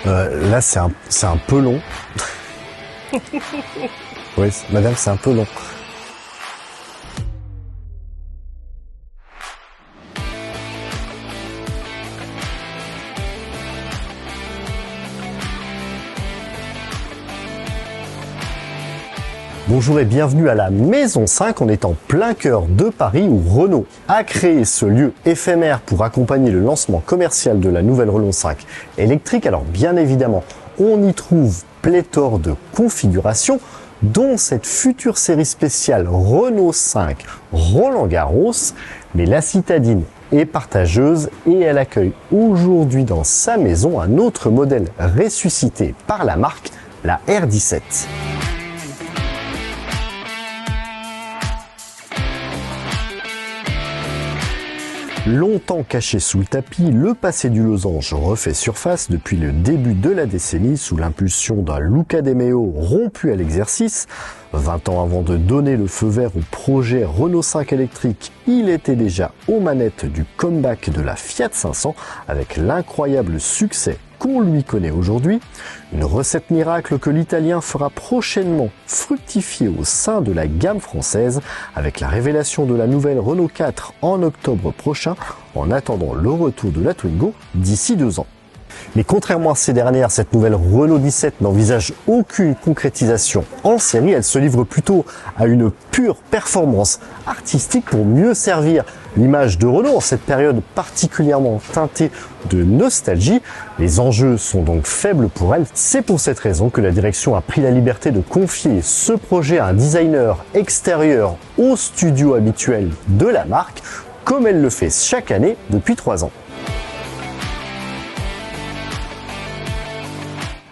Là, c'est un peu long. Oui, madame, c'est un peu long. Bonjour et bienvenue à la Maison 5. On est en plein cœur de Paris où Renault a créé ce lieu éphémère pour accompagner le lancement commercial de la nouvelle Renault 5 électrique. Alors bien évidemment, on y trouve pléthore de configurations, dont cette future série spéciale Renault 5 Roland-Garros. Mais la citadine est partageuse et elle accueille aujourd'hui dans sa maison un autre modèle ressuscité par la marque, la R17. Longtemps caché sous le tapis, le passé du losange refait surface depuis le début de la décennie sous l'impulsion d'un Luca De Meo rompu à l'exercice. 20 ans avant de donner le feu vert au projet Renault 5 électrique, il était déjà aux manettes du comeback de la Fiat 500 avec l'incroyable succès qu'on lui connaît aujourd'hui. Une recette miracle que l'Italien fera prochainement fructifier au sein de la gamme française avec la révélation de la nouvelle Renault 4 en octobre prochain, en attendant le retour de la Twingo d'ici 2 ans. Mais contrairement à ces dernières, cette nouvelle Renault 17 n'envisage aucune concrétisation en série. Elle se livre plutôt à une pure performance artistique pour mieux servir l'image de Renault en cette période particulièrement teintée de nostalgie. Les enjeux sont donc faibles pour elle. C'est pour cette raison que la direction a pris la liberté de confier ce projet à un designer extérieur au studio habituel de la marque, comme elle le fait chaque année depuis 3 ans.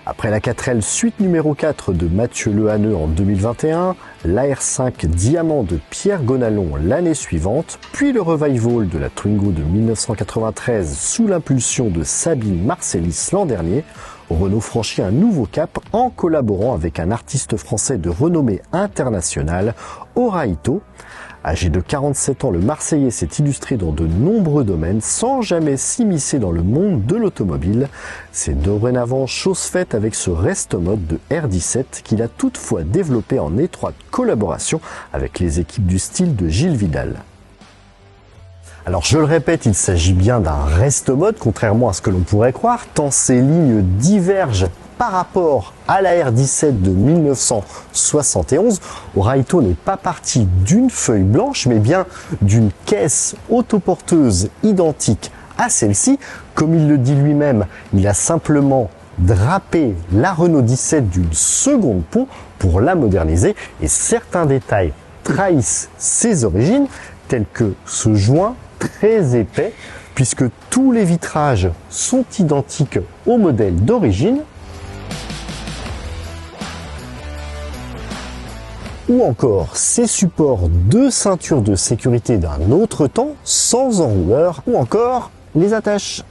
Après la 4L suite numéro 4 de Mathieu Lehanneux en 2021, l'AR5 Diamant de Pierre Gonalon l'année suivante, puis le revival de la Twingo de 1993 sous l'impulsion de Sabine Marcélis l'an dernier, Renault franchit un nouveau cap en collaborant avec un artiste français de renommée internationale, Oraito. Âgé de 47 ans, le Marseillais s'est illustré dans de nombreux domaines sans jamais s'immiscer dans le monde de l'automobile. C'est dorénavant chose faite avec ce resto-mode de R17 qu'il a toutefois développé en étroite collaboration avec les équipes du style de Gilles Vidal. Alors je le répète, il s'agit bien d'un resto-mode, contrairement à ce que l'on pourrait croire, tant ces lignes divergent par rapport à la R17 de 1971. Oraito n'est pas parti d'une feuille blanche, mais bien d'une caisse autoporteuse identique à celle-ci. Comme il le dit lui-même, il a simplement drapé la Renault 17 d'une seconde peau pour la moderniser, et certains détails trahissent ses origines, tels que ce joint très épais, puisque tous les vitrages sont identiques au modèle d'origine, ou encore ces supports de ceinture de sécurité d'un autre temps, sans enrouleur, ou encore les attaches.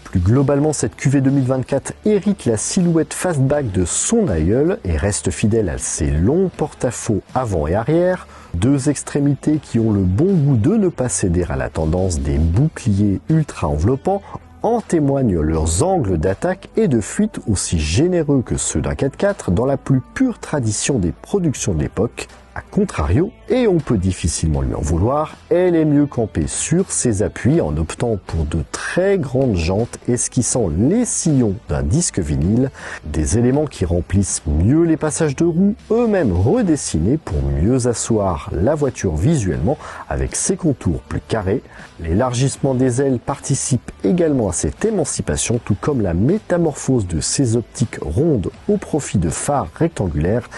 Plus globalement, cette QV 2024 hérite la silhouette fastback de son aïeul et reste fidèle à ses longs porte-à-faux avant et arrière, deux extrémités qui ont le bon goût de ne pas céder à la tendance des boucliers ultra enveloppants. En témoignent leurs angles d'attaque et de fuite aussi généreux que ceux d'un 4x4 dans la plus pure tradition des productions de l'époque. A contrario, et on peut difficilement lui en vouloir, elle est mieux campée sur ses appuis en optant pour de très grandes jantes esquissant les sillons d'un disque vinyle, des éléments qui remplissent mieux les passages de roues, eux-mêmes redessinés pour mieux asseoir la voiture visuellement avec ses contours plus carrés. L'élargissement des ailes participe également à cette émancipation, tout comme la métamorphose de ses optiques rondes au profit de phares rectangulaires.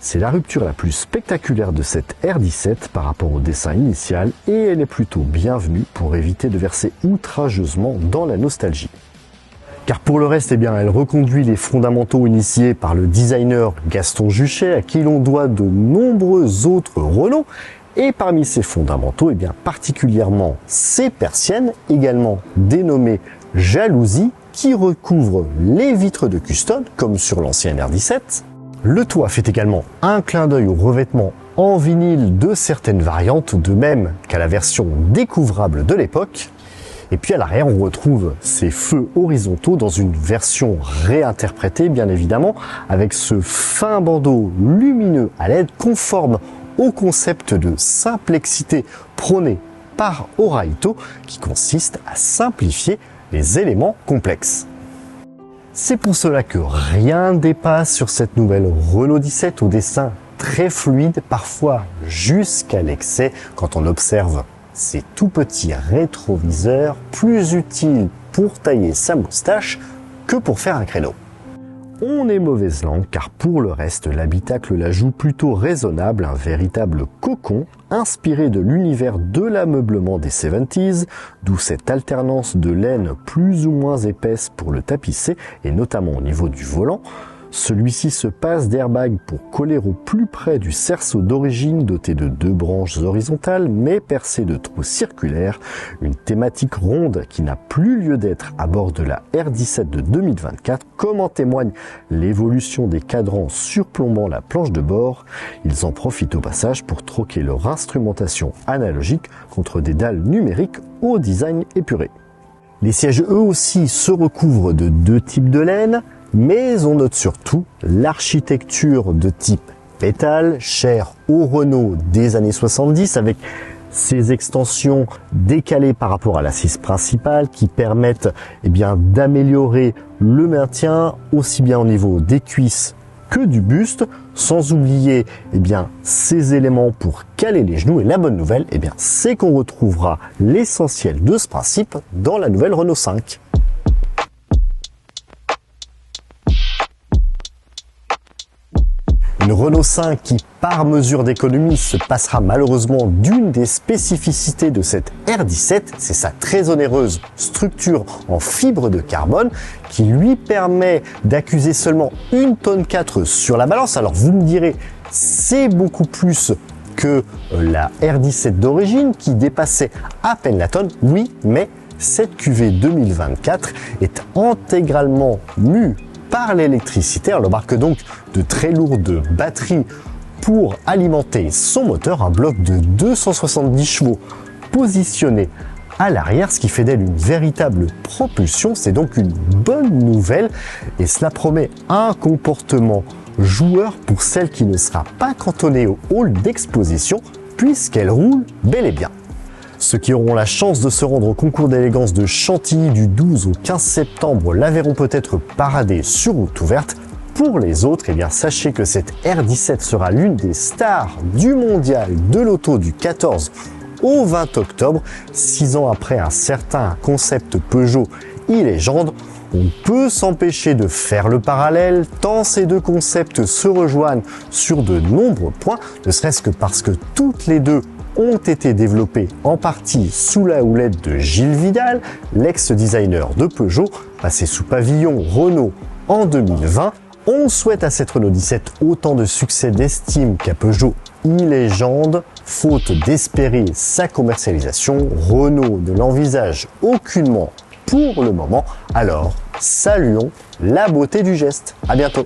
C'est la rupture la plus spectaculaire de cette R17 par rapport au dessin initial, et elle est plutôt bienvenue pour éviter de verser outrageusement dans la nostalgie. Car pour le reste, elle reconduit les fondamentaux initiés par le designer Gaston Juchet, à qui l'on doit de nombreux autres Renault, et parmi ces fondamentaux, particulièrement ces persiennes, également dénommées jalousies, qui recouvrent les vitres de custode, comme sur l'ancienne R17. Le toit fait également un clin d'œil au revêtement en vinyle de certaines variantes, de même qu'à la version découvrable de l'époque. Et puis à l'arrière, on retrouve ces feux horizontaux dans une version réinterprétée, bien évidemment, avec ce fin bandeau lumineux à LED conforme au concept de simplexité prôné par Horaito, qui consiste à simplifier les éléments complexes. C'est pour cela que rien ne dépasse sur cette nouvelle Renault 17 au dessin très fluide, parfois jusqu'à l'excès quand on observe ces tout petits rétroviseurs, plus utiles pour tailler sa moustache que pour faire un créneau. On est mauvaise langue car pour le reste, l'habitacle la joue plutôt raisonnable, un véritable cocon inspiré de l'univers de l'ameublement des 70s, d'où cette alternance de laine plus ou moins épaisse pour le tapisser et notamment au niveau du volant. Celui-ci se passe d'airbag pour coller au plus près du cerceau d'origine doté de 2 branches horizontales mais percées de trous circulaires, une thématique ronde qui n'a plus lieu d'être à bord de la R17 de 2024 comme en témoigne l'évolution des cadrans surplombant la planche de bord. Ils en profitent au passage pour troquer leur instrumentation analogique contre des dalles numériques au design épuré. Les sièges eux aussi se recouvrent de 2 types de laine, mais on note surtout l'architecture de type pétale, chère au Renault des années 70, avec ces extensions décalées par rapport à l'assise principale qui permettent d'améliorer le maintien aussi bien au niveau des cuisses que du buste, sans oublier ces éléments pour caler les genoux. Et la bonne nouvelle, c'est qu'on retrouvera l'essentiel de ce principe dans la nouvelle Renault 5. Une Renault 5 qui, par mesure d'économie, se passera malheureusement d'une des spécificités de cette R17, c'est sa très onéreuse structure en fibre de carbone qui lui permet d'accuser seulement 1,4 tonne sur la balance. Alors vous me direz, c'est beaucoup plus que la R17 d'origine qui dépassait à peine la tonne. Oui, mais cette QV 2024 est intégralement mue par l'électricité. Elle embarque donc de très lourdes batteries pour alimenter son moteur, un bloc de 270 chevaux positionné à l'arrière, ce qui fait d'elle une véritable propulsion. C'est donc une bonne nouvelle et cela promet un comportement joueur pour celle qui ne sera pas cantonnée au hall d'exposition puisqu'elle roule bel et bien. Ceux qui auront la chance de se rendre au concours d'élégance de Chantilly du 12 au 15 septembre la verront peut-être parader sur route ouverte. Pour les autres, sachez que cette R17 sera l'une des stars du mondial de l'auto du 14 au 20 octobre. 6 ans après un certain concept Peugeot e-légende, on peut s'empêcher de faire le parallèle tant ces deux concepts se rejoignent sur de nombreux points, ne serait-ce que parce que toutes les deux ont été développés en partie sous la houlette de Gilles Vidal, l'ex-designer de Peugeot, passé sous pavillon Renault en 2020. On souhaite à cette Renault 17 autant de succès d'estime qu'à Peugeot e-légende. Faute d'espérer sa commercialisation, Renault ne l'envisage aucunement pour le moment. Alors, saluons la beauté du geste. À bientôt.